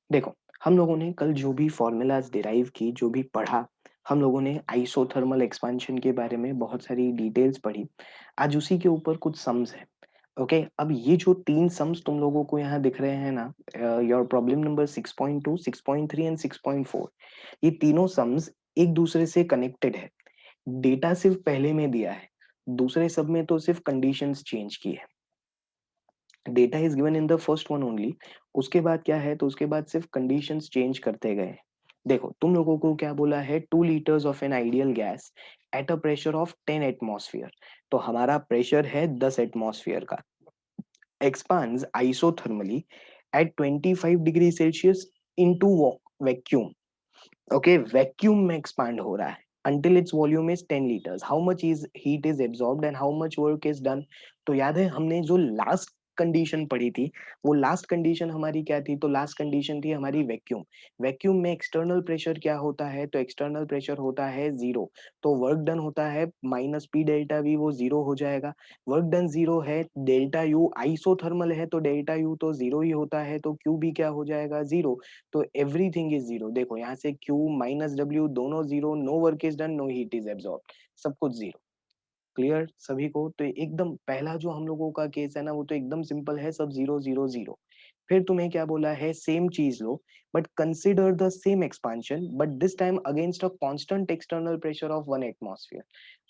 देखो, हम लोगों ने कल जो भी फ़ॉर्मूलाज़ डिराइव की, जो भी पढ़ा, हम लोगों ने आइसोथर्मल एक्सपेंशन के बारे में बहुत सारी डिटेल्स पढ़ी। आज उसी के ऊपर कुछ सम्स हैं, ओके? अब ये जो 3 सम्स तुम लोगों को यहाँ दिख रहे हैं ना, योर प्रॉब्लम नंबर 6.2, 6.3 एंड 6.4, ये तीनों सम्स एक-दूसरे से कनेक्टेड है। डेटा सिर्फ़ पहले में दिया है, दूसरे सब में तो सिर्फ़ कंडीशंस चेंज की है। Data is given in the first one only. उसके बाद क्या है, तो उसके बाद सिर्फ कंडीशंस चेंज करते गए। देखो, तुम लोगों को क्या बोला है, 2 liters of an ideal gas at a pressure of 10 atmosphere. तो हमारा प्रेशर है 10 एटमॉस्फेयर का, expands isothermally at 25 degree Celsius into vacuum. Okay, vacuum में एक्सपांड हो रहा है until its volume is 10 liters. How much is heat is absorbed and how much work is done? तो याद है हमने जो लास्ट कंडीशन पढ़ी थी, वो लास्ट कंडीशन हमारी क्या थी? तो लास्ट कंडीशन थी हमारी वैक्यूम। वैक्यूम में एक्सटर्नल प्रेशर क्या होता है? तो एक्सटर्नल प्रेशर होता है जीरो। तो वर्क डन होता है माइनस पी डेल्टा वी, वो जीरो हो जाएगा। वर्क डन जीरो है, डेल्टा यू आइसोथर्मल है तो डेल्टा यू तो जीरो ही होता है, तो क्यू भी क्या हो जाएगा? जीरो। तो एवरीथिंग इज जीरो। देखो यहाँ से Q माइनस डब्ल्यू दोनों zero, no work is done, no heat is absorb, सब कुछ जीरो। क्लियर सभी को? तो एकदम पहला जो हम लोगों का केस है ना, वो तो एकदम सिंपल है, सब जीरो जीरो जीरो। फिर तुम्हें क्या बोला है, सेम चीज लो but consider the same expansion but this time against a constant external pressure of 1 atmosphere.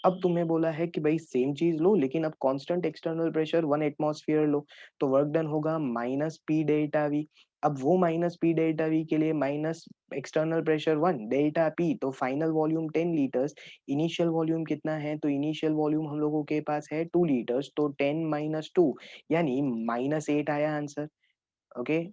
अब तुम्हें बोला है कि भाई सेम चीज लो लेकिन अब कांस्टेंट एक्सटर्नल प्रेशर 1 एटमॉस्फेयर लो। तो वर्क डन होगा माइनस पी डेल्टा वी। अब वो माइनस पी डेल्टा वी के लिए minus external pressure 1 delta P, तो final volume 10 litres. Initial volume कितना है, तो इनिशियल वॉल्यूम हम लोगों के पास है 2 लीटर्स, तो 10 - 2 यानी -8 आया आंसर। ओके,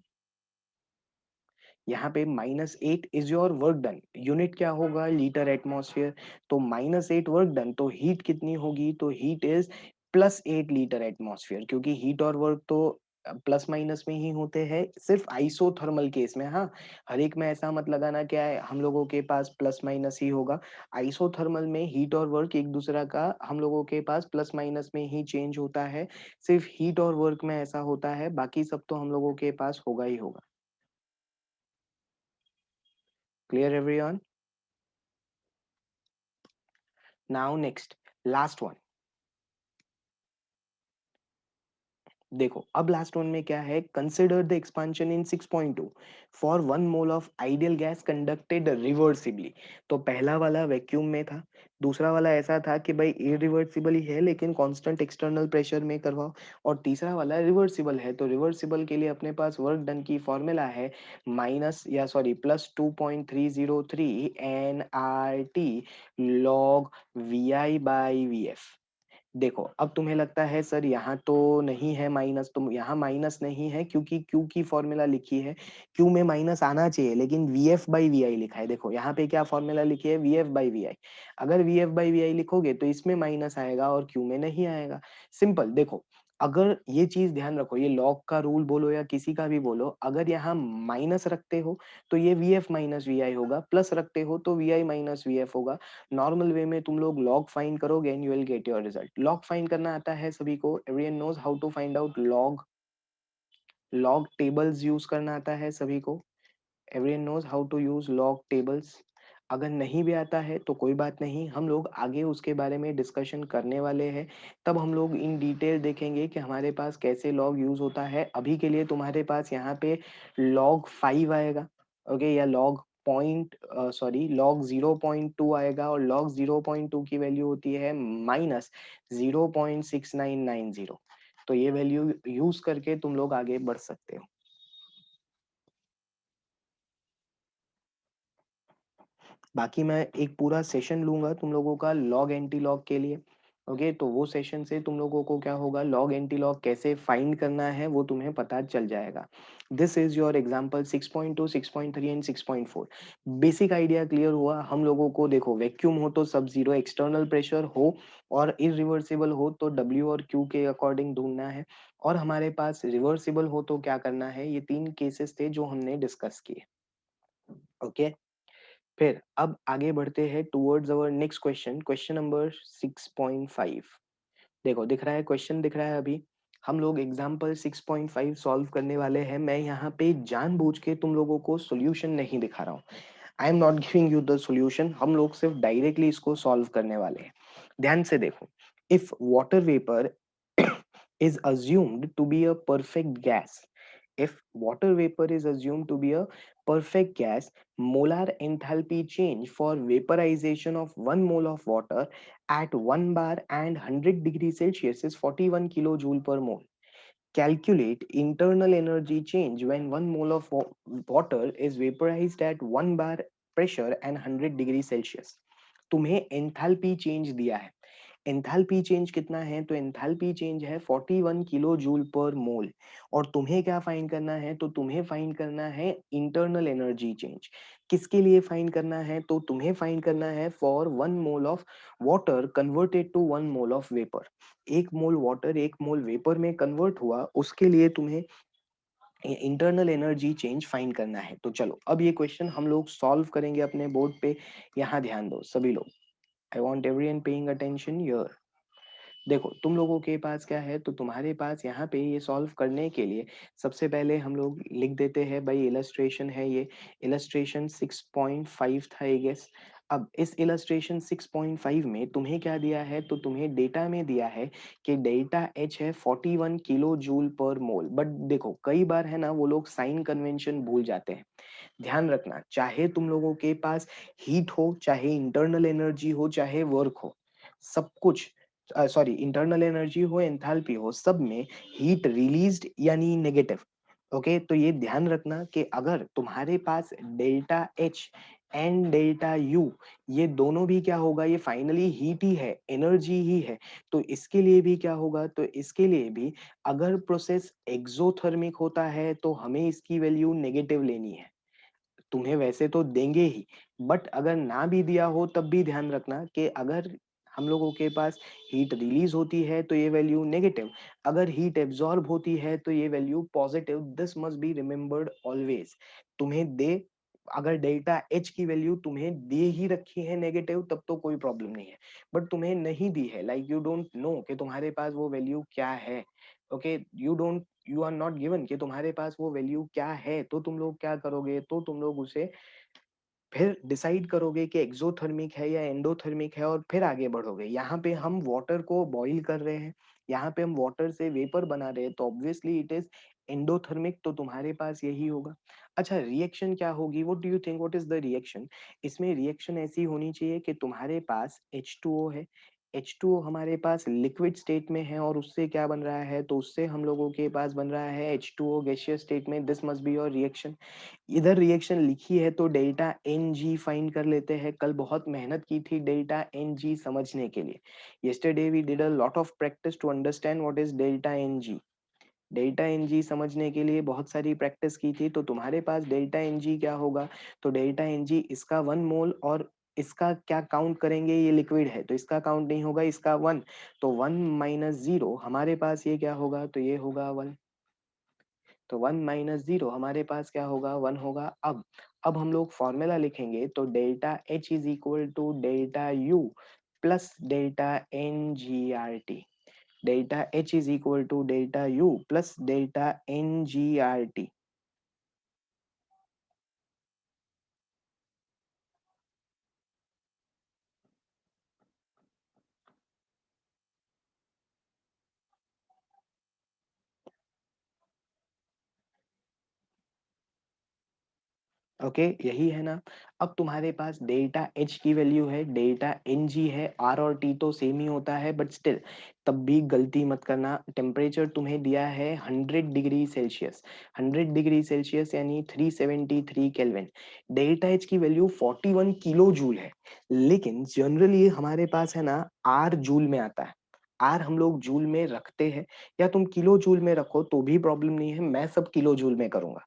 यहाँ पे -8 is your work done. Unit क्या होगा, लीटर एटमॉस्फेयर। तो -8 वर्क डन, तो हीट कितनी होगी, तो हीट इज +8 लीटर एटमॉस्फेयर, क्योंकि हीट और वर्क तो प्लस माइनस में ही होते हैं, सिर्फ आइसोथर्मल केस में। हाँ, हर एक में ऐसा मत लगाना क्या है हम लोगों के पास प्लस माइनस ही होगा। आइसोथर्मल में हीट और वर्क एक दूसरा का हम लोगों के पास प्लस माइनस में ही चेंज होता है। सिर्फ हीट और वर्क में ऐसा होता है, बाकी सब तो हम लोगों के पास होगा ही होगा। Clear everyone? Now next, last one. देखो अब लास्ट वन में क्या है, consider the expansion in 6.2 for 1 mole of ideal gas conducted reversibly. तो पहला वाला वैक्यूम में था, दूसरा वाला ऐसा था कि भाई इरिवर्सिबल ही है लेकिन कांस्टेंट एक्सटर्नल प्रेशर में करवाओ, और तीसरा वाला रिवर्सिबल है। तो रिवर्सिबल के लिए अपने पास वर्क डन की फॉर्मूला है माइनस या सॉरी +2.303 NRT log VI/VF। देखो अब तुम्हें लगता है सर यहाँ तो नहीं है माइनस, तो यहाँ माइनस नहीं है क्योंकि क्यू की फॉर्मूला लिखी है। क्यू में माइनस आना चाहिए लेकिन VF/VI लिखा है। देखो यहाँ पे क्या फॉर्मूला लिखी है, VF/VI। अगर VF/VI लिखोगे तो इसमें माइनस आएगा और क्यू में नहीं आएगा। सिंपल। देखो अगर ये चीज ध्यान रखो, ये लॉग का रूल बोलो या किसी का भी बोलो, अगर यहाँ माइनस रखते हो तो ये VF - VI होगा, प्लस रखते हो तो VI - VF होगा। नॉर्मल वे में तुम लोग लॉग फाइंड करोगे and you will get your result. Log find करना आता है सभी को, everyone knows how to find out log. Log tables use करना आता है सभी को, everyone knows how to use log tables. अगर नहीं भी आता है तो कोई बात नहीं, हम लोग आगे उसके बारे में डिस्कशन करने वाले हैं। तब हम लोग इन डिटेल देखेंगे कि हमारे पास कैसे लॉग यूज होता है। अभी के लिए तुम्हारे पास यहाँ पे log 5 आएगा, ओके, या लॉग 0.2 आएगा, और लॉग 0.2 की वैल्यू होती है -0.6990। तो ये वैल्यू यूज करके तुम लोग आगे बढ़ सकते हो। बाकी मैं एक पूरा सेशन लूंगा तुम लोगों का लॉग एंटी लॉग के लिए। ओके, तो वो सेशन से तुम लोगों को क्या होगा, लॉग एंटी लॉग कैसे फाइंड करना है वो तुम्हें पता चल जाएगा। This is your example 6.2, 6.3 and 6.4। Basic idea clear हुआ हम लोगों को। देखो वैक्यूम हो तो सब जीरो, एक्सटर्नल प्रेशर हो और इरिवर्सिबल हो तो डब्ल्यू और क्यू के अकॉर्डिंग ढूंढना है, और हमारे पास रिवर्सिबल हो तो क्या करना है। ये 3 केसेस थे जो हमने डिस्कस किए। ओके, फिर अब आगे बढ़ते हैं towards our next question, question number 6.5। देखो दिख रहा है, क्वेश्चन दिख रहा है अभी। हम लोग एग्जाम्पल 6.5 सॉल्व करने वाले हैं। मैं यहाँ पे जानबूझ के तुम लोगों को सॉल्यूशन नहीं दिखा रहा हूँ। I am not giving you the solution, हम लोग सिर्फ डायरेक्टली इसको सॉल्व करने वाले हैं। ध्यान से देखो, if water vapour is assumed to be a perfect gas, if water vapor is assumed to be a perfect gas, molar enthalpy change for vaporization of 1 mole of water at 1 bar and 100 degrees Celsius is 41 kilojoule per mole. Calculate internal energy change when 1 mole of water is vaporized at 1 bar pressure and 100 degrees Celsius. तुम्हें enthalpy change दिया है। Enthalpy change कितना है? तो enthalpy change है 41 kilo joule पर मोल। और तुम्हें क्या फाइंड करना है? तो तुम्हें फाइंड करना है इंटरनल एनर्जी चेंज। किसके लिए फाइंड करना है? तो तुम्हें फाइंड करना है for 1 mole of water converted to 1 mole of vapour. 1 mole water 1 mole vapour में कन्वर्ट हुआ, उसके लिए तुम्हें इंटरनल एनर्जी चेंज फाइंड करना है। तो चलो अब ये क्वेश्चन हम लोग सॉल्व करेंगे अपने बोर्ड पे। यहाँ ध्यान दो सभी लोग, I want everyone paying attention here. देखो तुम लोगों के पास क्या है, तो तुम्हारे पास यहाँ पे ये सॉल्व करने के लिए सबसे पहले हम लोग लिख देते हैं भाई, इलस्ट्रेशन है ये। इलस्ट्रेशन 6.5 था आई गेस। अब इस इलस्ट्रेशन 6.5 में तुम्हें क्या दिया है? तो तुम्हें डेटा में दिया है कि डेल्टा एच है 41 किलो जूल पर मोल। बट देखो कई बार है ना वो लोग साइन कन्वेंशन भूल जाते हैं। ध्यान रखना, चाहे तुम लोगों के पास हीट हो, चाहे इंटरनल एनर्जी हो, चाहे वर्क हो, सब कुछ, सॉरी इंटरनल एनर्जी हो, एंथैल्पी हो, सब में हीट रिलीज्ड यानी नेगेटिव। ओके, तो ये ध्यान रखना कि अगर तुम्हारे पास delta H and delta U, ये दोनों भी क्या होगा? ये फाइनली हीट ही है, एनर्जी ही है। तो इसके लिए भी क्या होगा? तो इसके लिए भी अगर प्रोसेस एक्सोथर्मिक होता है तो हमें इसकी वैल्यू नेगेटिव लेनी है। तुम्हें वैसे तो देंगे ही, बट अगर ना भी दिया हो तब भी ध्यान रखना कि अगर हम लोगों के पास हीट रिलीज होती है तो ये वैल्यू नेगेटिव, अगर हीट एब्जॉर्ब होती है तो ये value positive. This must be remembered always. तुम्हें दे, अगर डेल्टा एच की वैल्यू तुम्हें दे ही रखी है नेगेटिव तब तो कोई प्रॉब्लम नहीं है, बट तुम्हें नहीं दी है, लाइक यू डोंट नो कि तुम्हारे पास वो वैल्यू क्या है। Okay, you are not given कि तुम्हारे पास वो वैल्यू क्या है, तो तुम लोग क्या करोगे? तो तुम लोग उसे फिर डिसाइड करोगे कि एक्सोथर्मिक है या एंडोथर्मिक है और फिर आगे बढ़ोगे। यहाँ पे हम वाटर को बॉईल कर रहे हैं, यहाँ पे हम वाटर से वेपर बना रहे हैं, तो ऑब्वियसली इट इज एंडोथर्मिक, तो तुम्हारे पास यही होगा। अच्छा, रिएक्शन क्या होगी? What do you think, what is the reaction? इसमें रिएक्शन ऐसी होनी चाहिए कि तुम्हारे पास H2O है, H2O हमारे पास लिक्विड स्टेट में है, और उससे क्या बन रहा है? तो उससे हम लोगों के पास बन रहा है H2O गैसियस स्टेट में। This must be your reaction. इधर रिएक्शन लिखी है तो डेल्टा एन जी फाइंड कर लेते हैं। कल बहुत मेहनत की थी डेल्टा एन जी समझने के लिए। yesterday we did a lot of practice to understand what is delta N g. Delta N g समझने के लिए बहुत सारी प्रैक्टिस की थी। तो तुम्हारे पास डेल्टा एन जी क्या होगा? तो डेल्टा एन जी इसका 1 मोल, और इसका क्या काउंट करेंगे? ये लिक्विड है तो इसका काउंट नहीं होगा, इसका 1। तो 1 माइनस 0 हमारे पास ये क्या होगा? तो ये होगा 1। तो 1 माइनस 0 हमारे पास क्या होगा? 1 होगा। अब हम लोग फॉर्मूला लिखेंगे तो delta H is equal to delta U plus delta N G R T. Delta H is equal to delta U plus delta N G R T. Okay, यही है ना। अब तुम्हारे पास डेल्टा एच की वैल्यू है, डेल्टा एन जी है, R और टी तो सेम ही होता है, बट स्टिल तब भी गलती मत करना। टेम्परेचर तुम्हें दिया है 100 डिग्री सेल्सियस, 100 डिग्री सेल्सियस यानी 373 केल्विन। डेल्टा एच की वैल्यू 41 किलो जूल है, लेकिन जनरली हमारे पास है ना आर जूल में आता है। आर हम लोग जूल में रखते हैं, या तुम किलो जूल में रखो तो भी प्रॉब्लम नहीं है, मैं सब किलो जूल में करूंगा।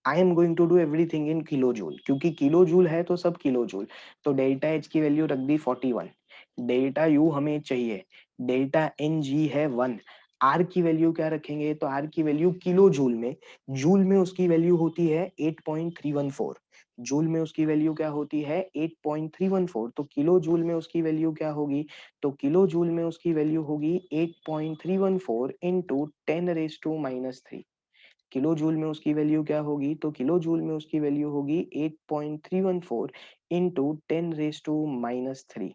I am going to do everything in kilo joule, क्योंकि किलो जूल है तो सब किलो जूल। तो डेल्टा एच की वैल्यू रख दी 41। डेल्टा यू हमें चाहिए, डेल्टा एन जी है 1। आर की वैल्यू क्या रखेंगे, तो आर की वैल्यू किलो जूल में उसकी वैल्यू होती है 8.314। जूल में उसकी वैल्यू क्या होती है 8.314, तो किलो जूल में उसकी वैल्यू क्या होगी, तो किलो जूल में उसकी वैल्यू होगी 8.314 इंटू 10⁻³ किलो जूल में उसकी वैल्यू क्या होगी, तो किलो जूल में उसकी वैल्यू होगी 8.314 इंटू 10⁻³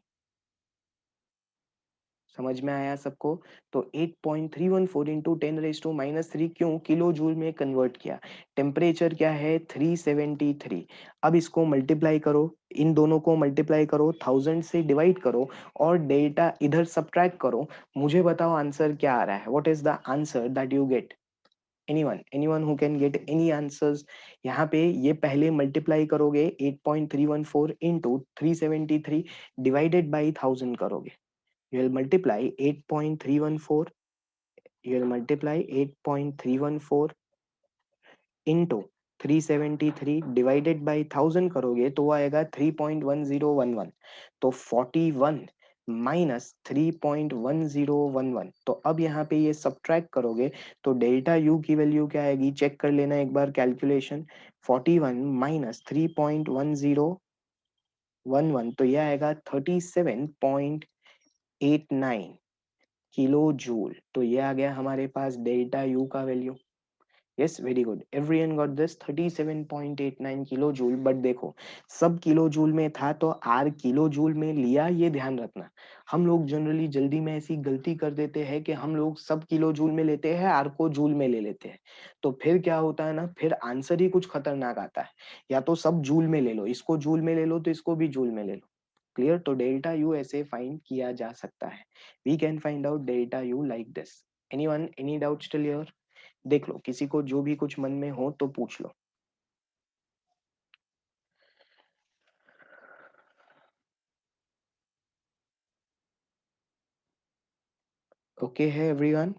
समझ में आया सबको। तो 8.314 इंटू 10⁻³ क्यों किलो जूल में कन्वर्ट किया। टेम्परेचर क्या है 373। अब इसको मल्टीप्लाई करो, इन दोनों को मल्टीप्लाई करो, 1000 से डिवाइड करो और डेल्टा इधर सब्ट्रैक्ट करो। मुझे बताओ आंसर क्या आ रहा है, what is the answer that you get. Anyone who can get any answers. यहाँ पे ये पहले मल्टीप्लाई करोगे 8.314 इंटू 373 डिवाइडेड बाई 1000 करोगे। You will multiply 8.314, you will multiply 8.314 into 373 divided by 1000 करोगे तो वो आएगा 3.1011। तो 41 माइनस 3.1011, तो अब यहाँ पे ये सब्ट्रैक्ट करोगे तो डेल्टा यू की वैल्यू क्या आएगी, चेक कर लेना एक बार कैलकुलेशन। 41 माइनस 3.1011, तो ये आएगा 37.89 किलो जूल। तो ये आ गया हमारे पास डेल्टा यू का value. Yes very good, everyone got this 37.89 kilo joule. But देखो सब किलो जूल में था तो आर किलो जूल में लिया, ये ध्यान रखना। हम लोग जनरली जल्दी में ऐसी गलती कर देते हैं कि हम लोग सब किलो जूल में लेते हैं, आर को जूल में ले लेते हैं। तो फिर क्या होता है ना, फिर आंसर ही कुछ खतरनाक आता है। या तो सब जूल में ले लो, इसको जूल में ले लो तो इसको भी जूल में ले लो। क्लियर, तो डेल्टा यू ऐसे फाइंड किया जा सकता है। We can find out delta U like this. Anyone any doubt still here. देख लो किसी को जो भी कुछ मन में हो तो पूछ लो। ओके है एवरीवन।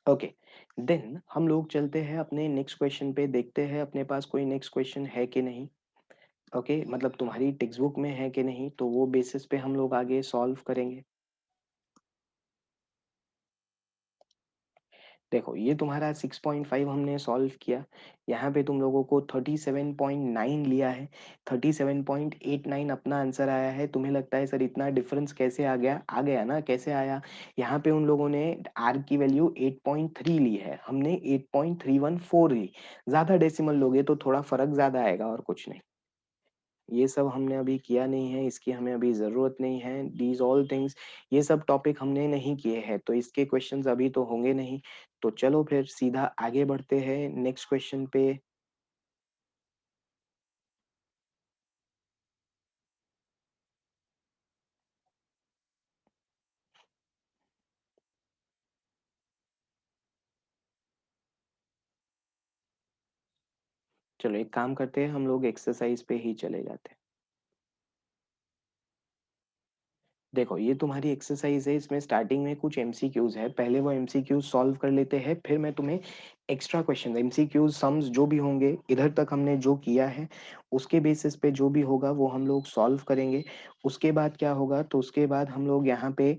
ओके, देन हम लोग चलते हैं अपने नेक्स्ट क्वेश्चन पे, देखते हैं अपने पास कोई नेक्स्ट क्वेश्चन है कि नहीं। ओके मतलब तुम्हारी टेक्स्ट बुक में है कि नहीं, तो वो बेसिस पे हम लोग आगे सॉल्व करेंगे। देखो ये तुम्हारा 6.5 हमने सॉल्व किया। यहाँ पे तुम लोगों को 37.9 लिया है, 37.89 अपना आंसर आया है। तुम्हें लगता है सर इतना डिफरेंस कैसे आ गया, आ गया ना, कैसे आया। यहाँ पे उन लोगों ने आर की वैल्यू 8.3 ली है, हमने 8.314 ली। ज्यादा डेसिमल लोगे तो थोड़ा फर्क ज्यादा आएगा और कुछ नहीं। ये सब हमने अभी किया नहीं है, इसकी हमें अभी ज़रूरत नहीं है। दीज़ ऑल थिंग्स, ये सब टॉपिक हमने नहीं किए हैं, तो इसके क्वेश्चंस अभी तो होंगे नहीं। तो चलो फिर सीधा आगे बढ़ते हैं नेक्स्ट क्वेश्चन पे। चलो एक काम करते हैं, हम लोग एक्सरसाइज पे ही चले जाते हैं। देखो ये तुम्हारी एक्सरसाइज है, इसमें स्टार्टिंग में कुछ एमसीक्यूज है, पहले वो एमसीक्यूज सॉल्व कर लेते हैं, फिर मैं तुम्हें एक्स्ट्रा क्वेश्चन एमसीक्यूज सम्स जो भी होंगे इधर तक हमने जो किया है उसके बेसिस पे जो भी होगा वो हम लोग सॉल्व करेंगे। उसके बाद क्या होगा, तो उसके बाद हम लोग यहाँ पे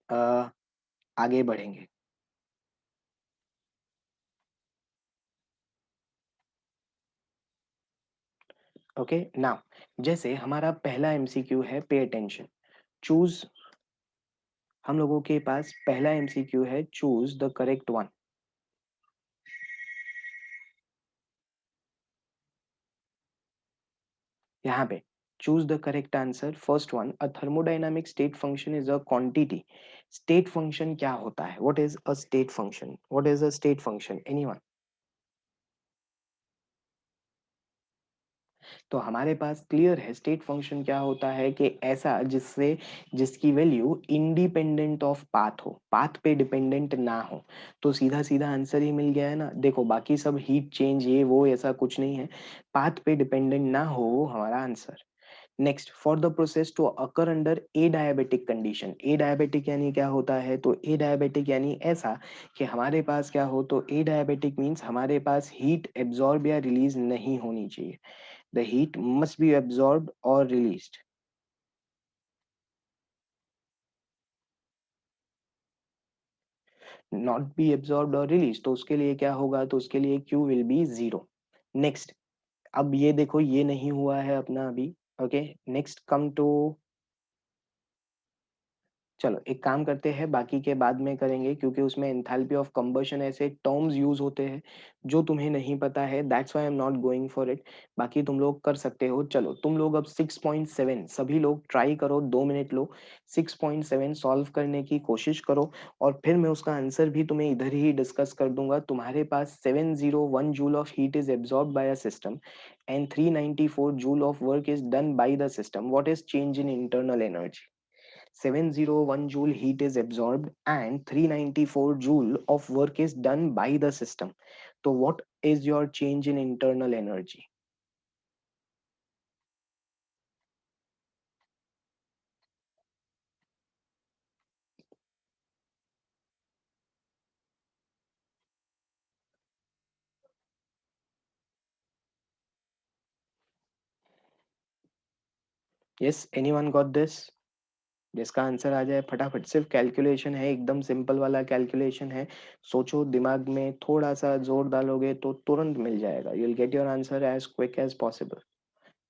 अ, आगे बढ़ेंगे। ओके नाउ, जैसे हमारा पहला एमसीक्यू है पे अटेंशन, चूज। हम लोगों के पास पहला एमसीक्यू है, चूज द करेक्ट वन। यहाँ पे choose the correct answer. First one, a thermodynamic state function is a quantity. State function क्या होता है, what is a state function, what is a state function, anyone. तो हमारे पास clear है state function क्या होता है, कि ऐसा जिससे जिसकी वैल्यू इंडिपेंडेंट ऑफ पाथ हो, पाथ पे डिपेंडेंट ना हो। तो सीधा सीधा आंसर ही मिल गया है ना। देखो बाकी सब हीट चेंज ये वो ऐसा कुछ नहीं है, पाथ पे डिपेंडेंट ना हो वो हमारा answer. Next, for the process to occur under adiabatic condition. Adiabatic यानी क्या होता है, तो ए डायबिटिक यानी ऐसा कि हमारे पास क्या हो, तो ए डायबिटिक मीन्स हमारे पास हीट एब्जॉर्ब या रिलीज नहीं होनी चाहिए। The heat must be absorbed or released. Not be absorbed और रिलीज, तो उसके लिए क्या होगा, तो उसके लिए Q विल बी 0। नेक्स्ट, अब ये देखो ये नहीं हुआ है अपना अभी। ओके, नेक्स्ट कम टू, चलो एक काम करते हैं, बाकी के बाद में करेंगे, क्योंकि उसमें एंथैल्पी ऑफ कंबशन ऐसे टर्म्स यूज होते हैं जो तुम्हें नहीं पता है, that's why I am not going for it. बाकी तुम लोग कर सकते हो। चलो तुम लोग अब 6.7 सभी लोग ट्राई करो, 2 मिनट लो, 6.7 सॉल्व करने की कोशिश करो, और फिर मैं उसका आंसर भी तुम्हें इधर ही डिस्कस कर दूंगा। तुम्हारे पास 701 joule of heat is absorb by a system and 394 joule of work is done by the system, what is change in internal energy? 701 joule heat is absorbed and 394 joule of work is done by the system. So what is your change in internal energy? Yes, anyone got this? जिसका answer आ जाए फटाफट, सिर्फ calculation है, एकदम simple वाला calculation है। सोचो, दिमाग में थोड़ा सा जोर डालोगे तो तुरंत मिल जाएगा। You will get your answer as quick as possible.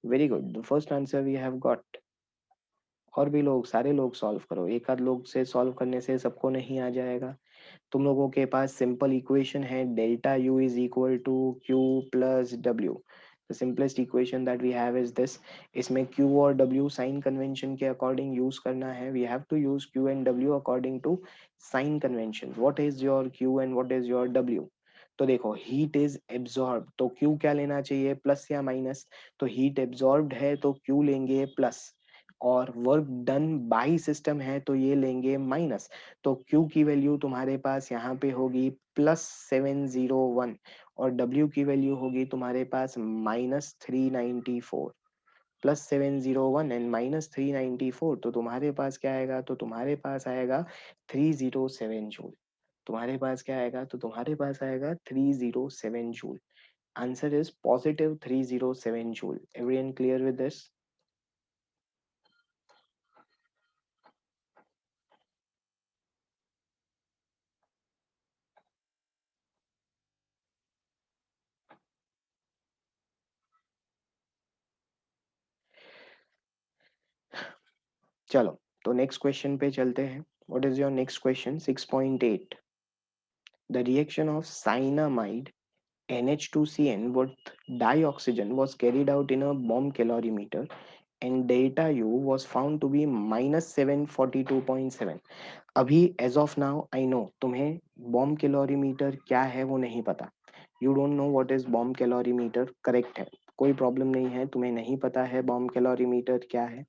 Very good, the first answer we have got. और भी लोग, सारे लोग सॉल्व करो, एक आध लोग से सॉल्व करने से सबको नहीं आ जाएगा। तुम लोगों के पास सिंपल इक्वेशन है, delta U is equal to Q plus W. The simplest equation that we have is this. इसमें क्यू और डब्ल्यू साइन कन्वेंशन के अकॉर्डिंग यूज करना है। We have to use Q and W according to sign convention. What is your Q and what is your W? तो देखो, heat is absorb, तो Q क्या लेना चाहिए, प्लस या माइनस? तो हीट एब्जॉर्ब्ड है तो क्यू लेंगे प्लस, और वर्क डन बाई सिस्टम है तो ये लेंगे माइनस। तो Q की वैल्यू तुम्हारे पास यहाँ पे होगी +701, और W की वैल्यू होगी तुम्हारे पास -394। +701 एंड -394, तो तुम्हारे पास क्या आएगा, तो तुम्हारे पास आएगा 307 जूल। तुम्हारे पास क्या आएगा, तो तुम्हारे पास आएगा 307 joule. Answer is positive 307 joule. Everyone clear with this? चलो, तो नेक्स्ट क्वेश्चन पे चलते हैं। What is your next question? 6.8। The reaction of cyanamide NH2CN with dioxygen was carried out in a bomb calorimeter and delta U was found to be -742.7। अभी as of now I know तुम्हें bomb calorimeter क्या है वो नहीं पता। You don't know what is bomb calorimeter, correct है। कोई problem नहीं है, तुम्हें नहीं पता है बॉम्ब कैलोरीमीटर क्या है,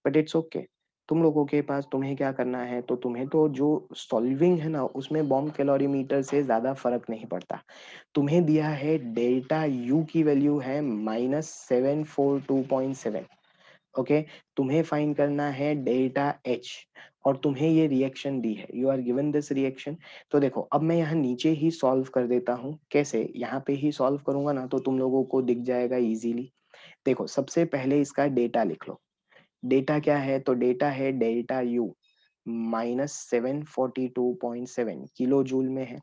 बट इट्स ओके। तुम लोगों के पास तुम्हें क्या करना है, तो तुम्हें तो जो सॉल्विंग है ना उसमें बॉम्ब कैलोरीमीटर से ज्यादा फर्क नहीं पड़ता। तुम्हें दिया है डेल्टा यू की वैल्यू है -742.7। ओके, तुम्हें फाइंड करना है डेल्टा एच, और तुम्हें ये रिएक्शन दी है, you are given this reaction. तो देखो, अब मैं यहाँ नीचे ही सॉल्व कर देता हूँ। कैसे? यहाँ पे ही सॉल्व करूंगा ना तो तुम लोगों को दिख जाएगा इजीली। देखो, सबसे पहले इसका डेटा लिख लो। डेटा क्या है, तो डेटा है डेल्टा यू -742.7 किलो जूल में है।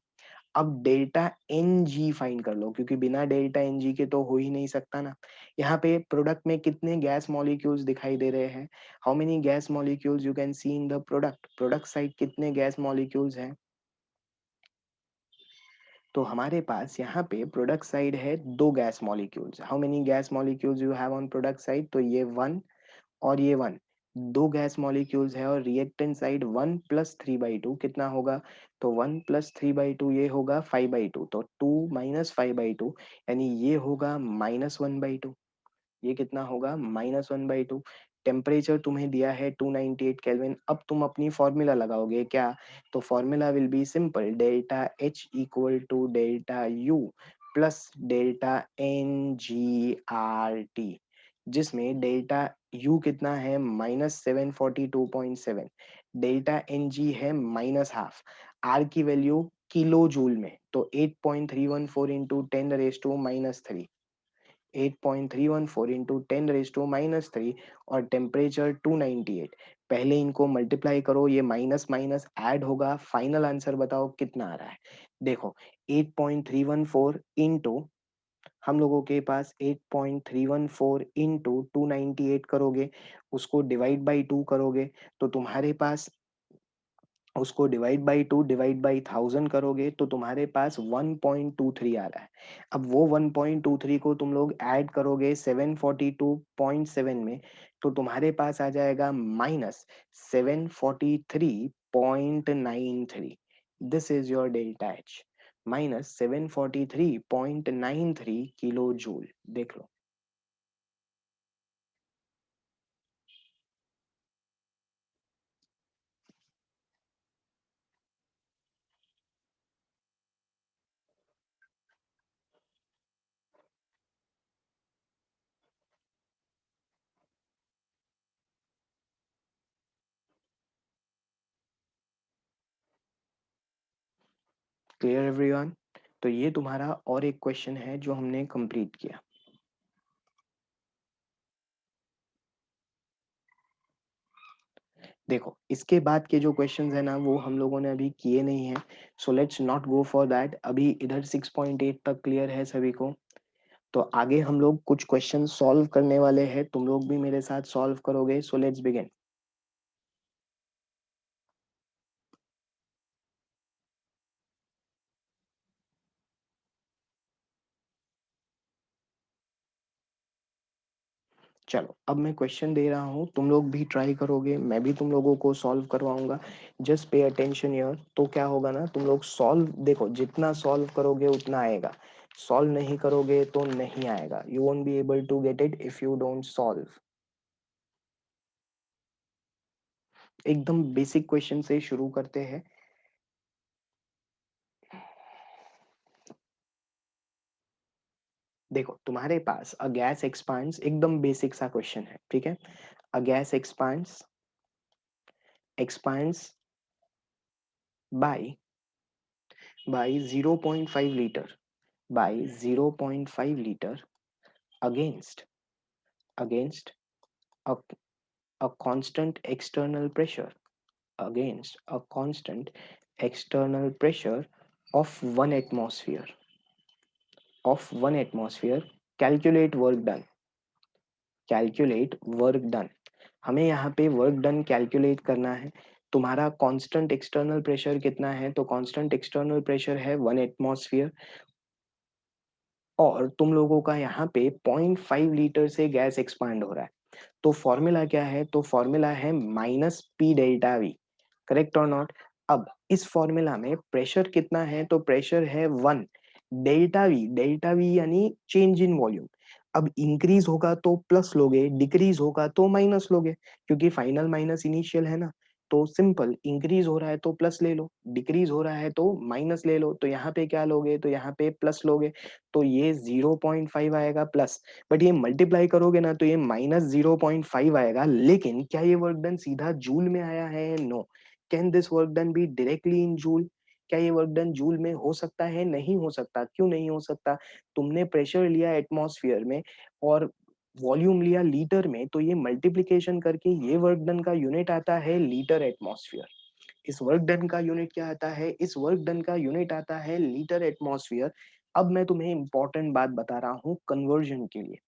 अब डेल्टा एन जी फाइंड कर लो, क्योंकि बिना डेल्टा एन जी के तो हो ही नहीं सकता ना। यहाँ पे प्रोडक्ट में कितने गैस मॉलिक्यूल्स दिखाई दे रहे हैं? How many gas molecules you can see in the product? Product side कितने गैस मॉलिक्यूल्स हैं? तो हमारे पास यहाँ पे प्रोडक्ट साइड है 2 gas molecules. How many gas molecules you have on product side? तो ये 1 और ये 1, 2 गैस मॉलिक्यूल्स है। और रिएक्टेंट साइड 1 + 3/2 कितना होगा? तो 1 + 3/2 ये होगा 5/2, तो 2 - 5/2 यानी ये होगा -1/2। ये कितना होगा? -1/2। टेम्परेचर तुम्हें दिया है 298 केल्विन। अब तुम अपनी फॉर्मूला लगाओगे क्या? तो formula will be simple, delta H equal to delta U plus delta N G R T, जिसमें डेल्टा यू कितना है? -742.7, डेल्टा एन जी है -हाफ, आर की वैल्यू किलो जूल में, तो 8.314 इंटू 10⁻³ 8.314 इंटू 10⁻³ और टेम्परेचर 298। पहले इनको मल्टीप्लाई करो, ये माइनस माइनस ऐड होगा, फाइनल आंसर बताओ कितना आ रहा है। देखो 8.314 इंटू, हम लोगों के पास 8.314 इंटू 298 करोगे, उसको डिवाइड बाई 2 करोगे, तो तुम्हारे पास, उसको डिवाइड बाई 2 डिवाइड बाई 1000 करोगे तो तुम्हारे पास 1.23 आ रहा है। अब वो 1.23 को तुम लोग ऐड करोगे 742.7 में, तो तुम्हारे पास आ जाएगा minus 743.93। This is your delta H, minus 743.93 kilo joule. देख लो। Clear everyone? तो ये तुम्हारा और एक क्वेश्चन है जो हमने कंप्लीट किया। देखो इसके बाद के जो क्वेश्चंस है ना वो हम लोगों ने अभी किए नहीं है, so let's not go for that. अभी इधर 6.8 तक क्लियर है सभी को। तो आगे हम लोग कुछ क्वेश्चन सॉल्व करने वाले हैं, तुम लोग भी मेरे साथ सॉल्व करोगे, सो लेट्स बिगिन। चलो अब मैं क्वेश्चन दे रहा हूँ, तुम लोग भी ट्राई करोगे, मैं भी तुम लोगों को सॉल्व करवाऊंगा। Just pay attention here. तो क्या होगा ना, तुम लोग सॉल्व, देखो जितना सॉल्व करोगे उतना आएगा, सॉल्व नहीं करोगे तो नहीं आएगा। You won't be able to get it if you don't solve. एकदम बेसिक क्वेश्चन से शुरू करते हैं। देखो तुम्हारे पास अ गैस एक्सपांड्स, एकदम बेसिक सा क्वेश्चन है, ठीक है। A gas expands by by 0.5 litre, by 0.5 litre against against a, a constant external pressure, against a constant external pressure of 1 atmosphere, of 1 atmosphere, calculate work done, calculate work done. हमें यहाँ पे work done calculate करना है। तुम्हारा constant external pressure कितना है, तो constant external pressure है 1 एटमॉस्फेयर, और तुम लोगों का यहाँ पे 0.5 लीटर से गैस एक्सपांड हो रहा है। तो फॉर्मूला क्या है, तो फॉर्मूला है minus P delta we, correct और नॉट। अब इस फॉर्मूला में प्रेशर कितना है, तो प्रेशर है 1, डेल्टा वी यानी चेंज इन वॉल्यूम। अब इंक्रीज होगा तो प्लस लोगे, डिक्रीज होगा तो माइनस लोगे, क्योंकि फाइनल माइनस इनिशियल है ना। तो सिंपल, इंक्रीज हो रहा है तो प्लस ले लो, डिक्रीज हो रहा है तो माइनस ले लो। तो यहाँ पे क्या लोगे, तो यहाँ पे प्लस लोगे, तो ये 0.5 आएगा प्लस। बट ये मल्टीप्लाई करोगे ना तो ये -0.5 आएगा। लेकिन क्या ये वर्क डन सीधा जूल में आया है? No. Can this work done be directly in joule? क्या ये वर्क डन जूल में हो सकता है? नहीं हो सकता। क्यों नहीं हो सकता? तुमने प्रेशर लिया एटमॉस्फेयर में और वॉल्यूम लिया लीटर में, तो ये मल्टीप्लीकेशन करके ये वर्क डन का यूनिट आता है लीटर एटमॉस्फेयर। इस वर्क डन का यूनिट क्या आता है? इस वर्क डन का यूनिट आता है लीटर एटमॉस्फेयर। अब मैं तुम्हें इंपॉर्टेंट बात बता रहा हूँ कन्वर्जन के लिए।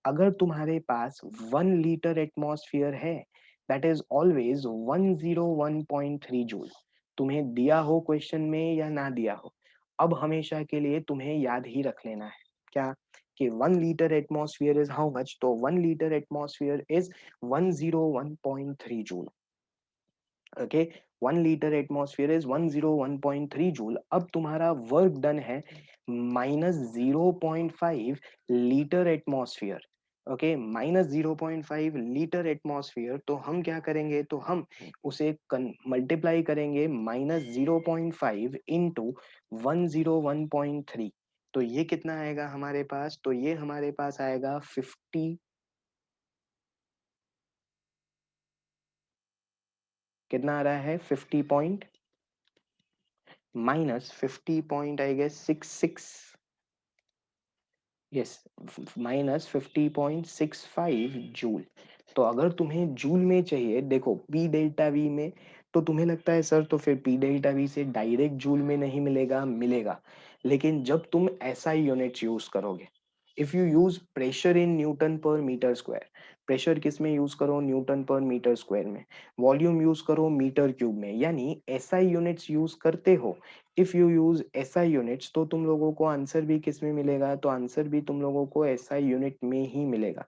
अगर तुम्हारे पास 1 लीटर एटमॉस्फेयर है, दैट इज ऑलवेज 101.3 जूल। तुम्हें दिया हो क्वेश्चन में या ना दिया हो, अब हमेशा के लिए तुम्हें याद ही रख लेना है क्या, कि 1 litre atmosphere is how much, तो 1 litre atmosphere is 101.3 joule. Okay, 1 litre atmosphere is 101.3 joule. अब तुम्हारा वर्क डन है -0.5 litre atmosphere. Okay, -0.5 litre atmosphere, तो हम क्या करेंगे, तो हम उसे मल्टीप्लाई करेंगे -0.5 इंटू 101.3। तो ये कितना आएगा हमारे पास, तो ये हमारे पास आएगा 50, कितना आ रहा है 50 point, minus 50 point I guess 66, yes, minus 50.65 joule, तो अगर तुम्हें जूल में चाहिए, देखो पी डेल्टा वी में, तो तुम्हें लगता है सर तो फिर पी डेल्टा वी से डायरेक्ट जूल में नहीं मिलेगा, मिलेगा। लेकिन जब तुम ऐसा यूनिट यूज करोगे, if you use pressure in newton पर मीटर स्क्वायर, प्रेशर किस में यूज करो, न्यूटन पर मीटर स्क्वायर में, वॉल्यूम यूज करो मीटर क्यूब में, यानी एसआई यूनिट्स यूज करते हो, if you use SI units, तो तुम लोगों को आंसर भी किस में मिलेगा, तो आंसर भी तुम लोगों को एसआई यूनिट में ही मिलेगा।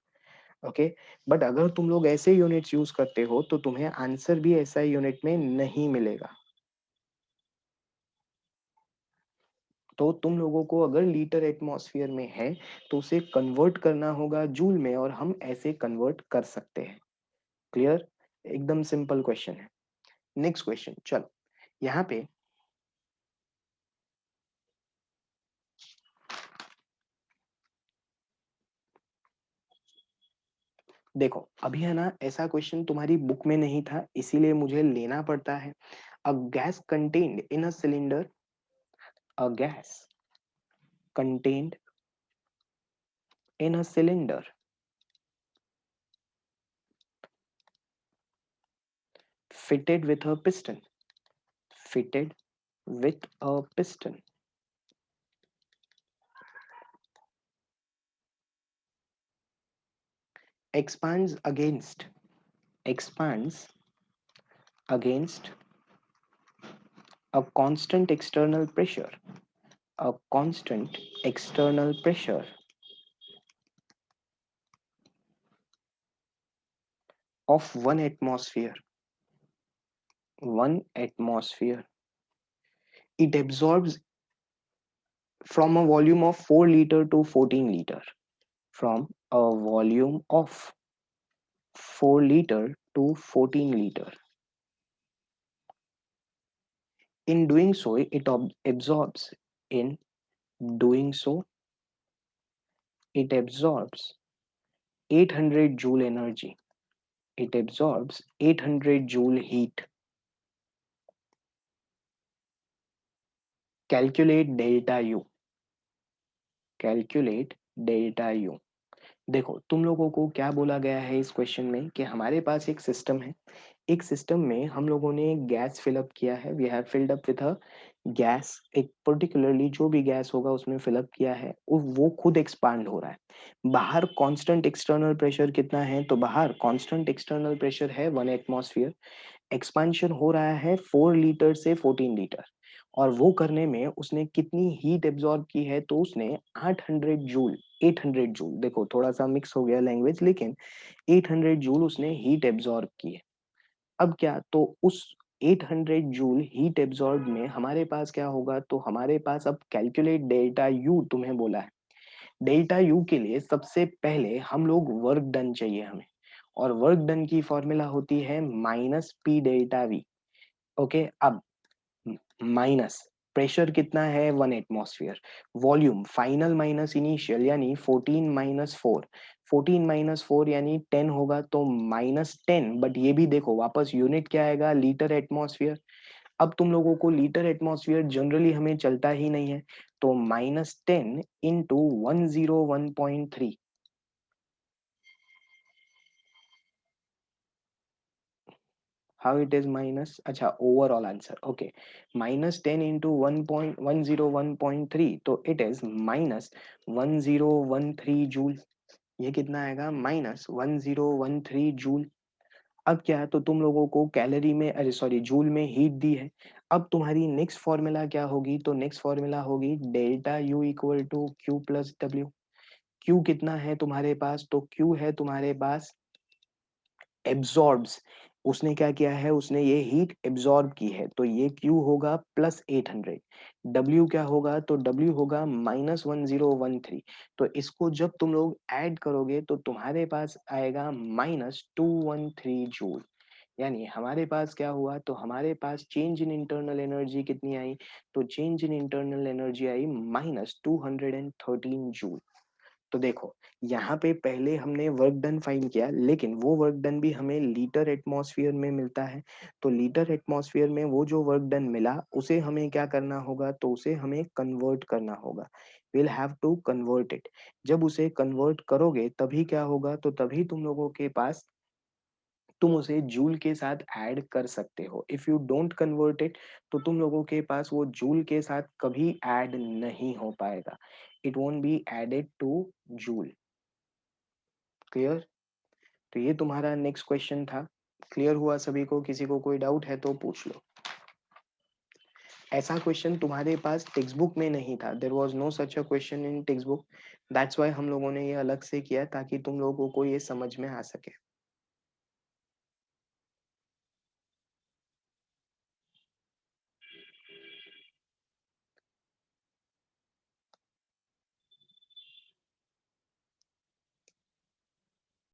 ओके, बट अगर तुम लोग ऐसे यूनिट्स यूज करते हो तो तुम्हें आंसर भी एसआई यूनिट में नहीं मिलेगा। तो तुम लोगों को अगर लीटर एटमॉस्फेयर में है तो उसे कन्वर्ट करना होगा जूल में, और हम ऐसे कन्वर्ट कर सकते हैं। क्लियर? एकदम सिंपल क्वेश्चन है। नेक्स्ट क्वेश्चन, चलो यहाँ पे देखो, अभी है ना, ऐसा क्वेश्चन तुम्हारी बुक में नहीं था, इसीलिए मुझे लेना पड़ता है। A gas contained in a cylinder, a gas contained in a cylinder fitted with a piston, fitted with a piston, expands against, expands against a constant external pressure, a constant external pressure of 1 atmosphere, 1 atmosphere. It absorbs from a volume of 4 liter to 14 liter, from a volume of 4 liter to 14 liter. In doing so, it absorbs, in doing so, it absorbs 800 joule energy. It absorbs 800 joule heat. Calculate delta U. Calculate delta U. देखो, तुम लोगों को क्या बोला गया है इस question में कि हमारे पास एक सिस्टम है, एक सिस्टम में हम लोगों ने गैस फिलअप किया है, we have filled up with a gas, एक पर्टिकुलरली जो भी गैस होगा उसमें फिलअप किया है, वो खुद एक्सपांड हो रहा है। बाहर कांस्टेंट एक्सटर्नल प्रेशर कितना है, तो बाहर कांस्टेंट एक्सटर्नल प्रेशर है 1 एटमॉस्फेयर। एक्सपांशन हो रहा है 4 लीटर से 14 लीटर, और वो करने में उसने कितनी हीट एब्जॉर्ब की है, तो उसने 800 जूल, 800 जूल, देखो थोड़ा सा मिक्स हो गया लैंग्वेज, लेकिन 800 जूल उसने हीट एब्जॉर्ब की है। अब क्या, तो उस 800 जूल हीट एब्जॉर्ब में हमारे पास क्या होगा, तो हमारे पास अब कैलकुलेट डेल्टा यू तुम्हें बोला है। डेल्टा यू के लिए सबसे पहले हम लोग वर्क डन चाहिए हमें, और वर्क डन की फॉर्मूला होती है minus P delta we. Okay, अब माइनस प्रेशर कितना है, 1 atmosphere, volume final minus initial यानी 14 - 4, 14 - 4 यानी 10 होगा, तो -10, बट ये भी देखो वापस यूनिट क्या आएगा, लीटर एटमॉस्फेयर। अब तुम लोगों को लीटर एटमॉस्फेयर जनरली हमें चलता ही नहीं है, तो -10 into 101.3। How it is minus, अच्छा ओवरऑल आंसर, ओके, -10 इंटू 1.101.3, तो इट इज -1013 जूल। ये कितना आएगा, -1013 जूल। अब क्या है, तो तुम लोगों को कैलोरी में, अरे सॉरी, जूल में हीट दी है। अब तुम्हारी नेक्स्ट फॉर्मूला क्या होगी, तो नेक्स्ट फॉर्मूला होगी delta U equal to Q plus W. Q कितना है तुम्हारे पास, तो क्यू है तुम्हारे पास एब्जॉर्ब्स, उसने क्या किया है, उसने ये हीट एब्जॉर्ब की है, तो ये Q होगा +800। W क्या होगा, तो W होगा -1013। तो इसको जब तुम लोग ऐड करोगे तो तुम्हारे पास आएगा -213 जूल। यानी हमारे पास क्या हुआ, तो हमारे पास चेंज इन इंटरनल एनर्जी कितनी आई, तो change in internal energy I -213 joule. तो देखो, यहाँ पे पहले हमने वर्क डन फाइंड किया, लेकिन वो वर्क डन भी हमें लीटर एटमॉस्फेयर में मिलता है। तो लीटर एटमॉस्फेयर में वो जो वर्क डन मिला उसे हमें क्या करना होगा, तो उसे हमें कन्वर्ट करना होगा। Will have to convert it. जब उसे कन्वर्ट करोगे तभी क्या होगा, तो तभी तुम लोगों के पास तुम उसे जूल के साथ ऐड कर सकते हो। If you don't convert it, तो तुम लोगों के पास वो जूल के साथ कभी ऐड नहीं हो पाएगा। It won't be added to joule. Clear? तो ये तुम्हारा नेक्स्ट क्वेश्चन था। क्लियर हुआ सभी को? किसी को कोई डाउट है तो पूछ लो। ऐसा क्वेश्चन तुम्हारे पास टेक्स्ट बुक में नहीं था। There was no such a question in text book. That's why हम लोगों ने ये अलग से किया, ताकि तुम लोगों को ये समझ में आ सके।